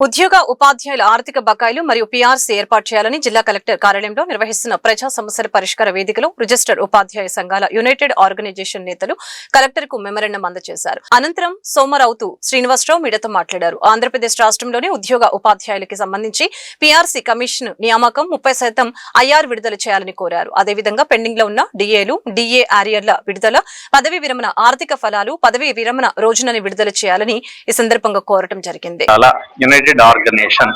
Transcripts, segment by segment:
ఉద్యోగ ఉపాధ్యాయుల ఆర్థిక బకాయిలు మరియు పీఆర్సీ ఏర్పాటు చేయాలని జిల్లా కలెక్టర్ కార్యాలయంలో నిర్వహిస్తున్న ప్రజా సమస్యల పరిష్కార వేదికలో రిజిస్టర్డ్ ఉపాధ్యాయ సంఘాల యునైటెడ్ ఆర్గనైజేషన్ నేతలు కలెక్టర్ కు మెమరాండం అందజేశారు. అనంతరం సోమరావుతు శ్రీనివాసరావు మీడియాతో మాట్లాడారు. ఆంధ్రప్రదేశ్ రాష్ట్రంలోని ఉద్యోగ ఉపాధ్యాయులకి సంబంధించి పీఆర్సీ కమిషన్ నియామకం 30% ఐఆర్ విడుదల చేయాలని కోరారు. అదేవిధంగా పెండింగ్ లో ఉన్న డిఏలు, డిఏ ఆరియర్ల విడుదల, పదవీ విరమణ ఆర్థిక ఫలాలు, పదవీ విరమణ రోజునని విడుదల చేయాలని ఈ సందర్భంగా కోరటం జరిగింది. ఆర్గనైజేషన్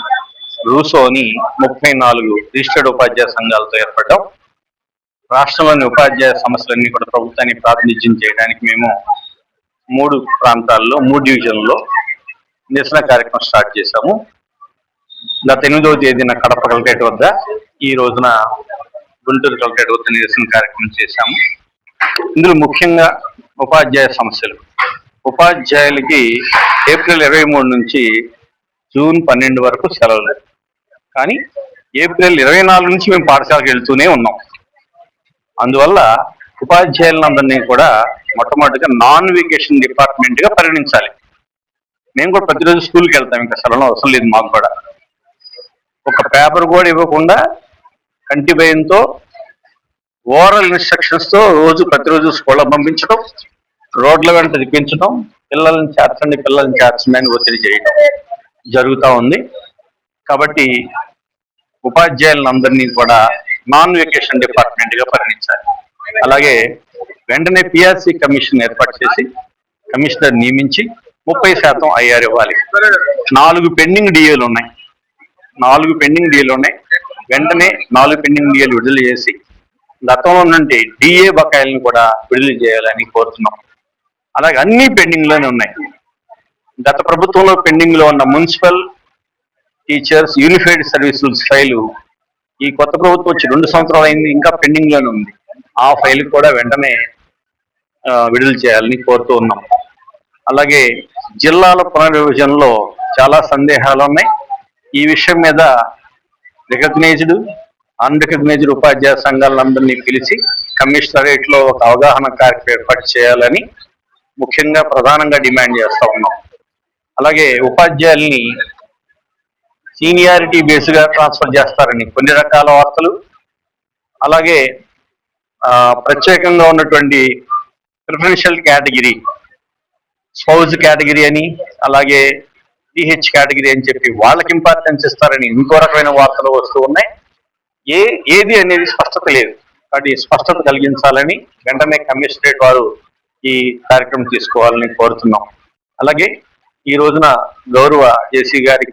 రూసోని 34 రిజిస్టర్డ్ ఉపాధ్యాయ సంఘాలతో ఏర్పడ్డాం. రాష్ట్రంలోని ఉపాధ్యాయ సమస్యలన్నీ కూడా ప్రభుత్వాన్ని ప్రాతినిధ్యం చేయడానికి మేము 3 ప్రాంతాల్లో 3 డివిజన్లలో నిరసన కార్యక్రమం స్టార్ట్ చేశాము. గత 8వ తేదీన కడప కలెక్టరేట్ వద్ద, ఈ రోజున గుంటూరు కలెక్టరేట్ వద్ద నిరసన కార్యక్రమం చేశాము. ఇందులో ముఖ్యంగా ఉపాధ్యాయ సమస్యలు. ఉపాధ్యాయులకి ఏప్రిల్ 23 నుంచి జూన్ 12 వరకు సెలవులు, కానీ ఏప్రిల్ 24 నుంచి మేము పాఠశాలకు వెళ్తూనే ఉన్నాం. అందువల్ల ఉపాధ్యాయులందరినీ కూడా మొట్టమొదటిగా నాన్ వెకేషన్ డిపార్ట్మెంట్గా పరిగణించాలి. మేము కూడా ప్రతిరోజు స్కూల్కి వెళ్తాం, ఇంకా సెలవులు అవసరం లేదు. మాకు కూడా ఒక పేపర్ కూడా ఇవ్వకుండా కంటి భయంతో ఓరల్ ఇన్స్ట్రక్షన్స్తో ప్రతిరోజు స్కూల్లో పంపించడం, రోడ్ల వెంట తిప్పించడం, పిల్లల్ని చేర్చండి అని ఒత్తిడి చేయడం జరుగుతూ ఉంది. కాబట్టి ఉపాధ్యాయులందరినీ కూడా నాన్ వెకేషన్ డిపార్ట్మెంట్గా పరిగణించాలి. అలాగే వెంటనే పిఆర్సీ కమిషన్ ఏర్పాటు చేసి కమిషనర్ నియమించి 30% ఐఆర్ ఇవ్వాలి. 4 పెండింగ్ డిఏలు ఉన్నాయి. వెంటనే 4 పెండింగ్ డిఏలు విడుదల చేసి గతంలో నుండి డిఏ బకాయిలను కూడా విడుదల చేయాలని కోరుతున్నాం. అలాగే అన్ని పెండింగ్లోనే ఉన్నాయి. గత ప్రభుత్వంలో పెండింగ్ లో ఉన్న municipal teachers unified services file ఈ కొత్త ప్రభుత్వం వచ్చి 2 సంవత్సరాలు అయింది, ఇంకా పెండింగ్ లోనే ఉంది. ఆ ఫైల్ కూడా వెంటనే విడుదల చేయాలని కోరుతూ ఉన్నాం. అలాగే జిల్లాల పునర్విభజనలో చాలా సందేహాలు ఉన్నాయి. ఈ విషయం మీద రికగ్నైజ్డ్, అన్రికగ్నైజ్డ్ ఉపాధ్యాయ సంఘాలందరినీ పిలిచి కమిషనరేట్ లో ఒక అవగాహన కార్యక్రమం ఏర్పాటు చేయాలని ముఖ్యంగా ప్రధానంగా డిమాండ్ చేస్తా ఉన్నాం. అలాగే ఉపాధ్యాయుల్ని సీనియారిటీ బేస్గా ట్రాన్స్ఫర్ చేస్తారని కొన్ని రకాల వార్తలు, అలాగే ప్రత్యేకంగా ఉన్నటువంటి ప్రిఫరెన్షియల్ కేటగిరీ, స్పౌజ్ కేటగిరీ అని, అలాగే డిహెచ్ కేటగిరీ అని చెప్పి వాళ్ళకి ఇంపార్టెన్స్ ఇస్తారని ఇంకో రకమైన వార్తలు వస్తూ ఉన్నాయి. ఏది అనేది స్పష్టత లేదు. కాబట్టి స్పష్టత కలిగించాలని వెంటనే కమిషనరేట్ వారు ఈ కార్యక్రమం తీసుకోవాలని కోరుతున్నాం. అలాగే ఈ రోజున గౌరవ జేసీ గారికి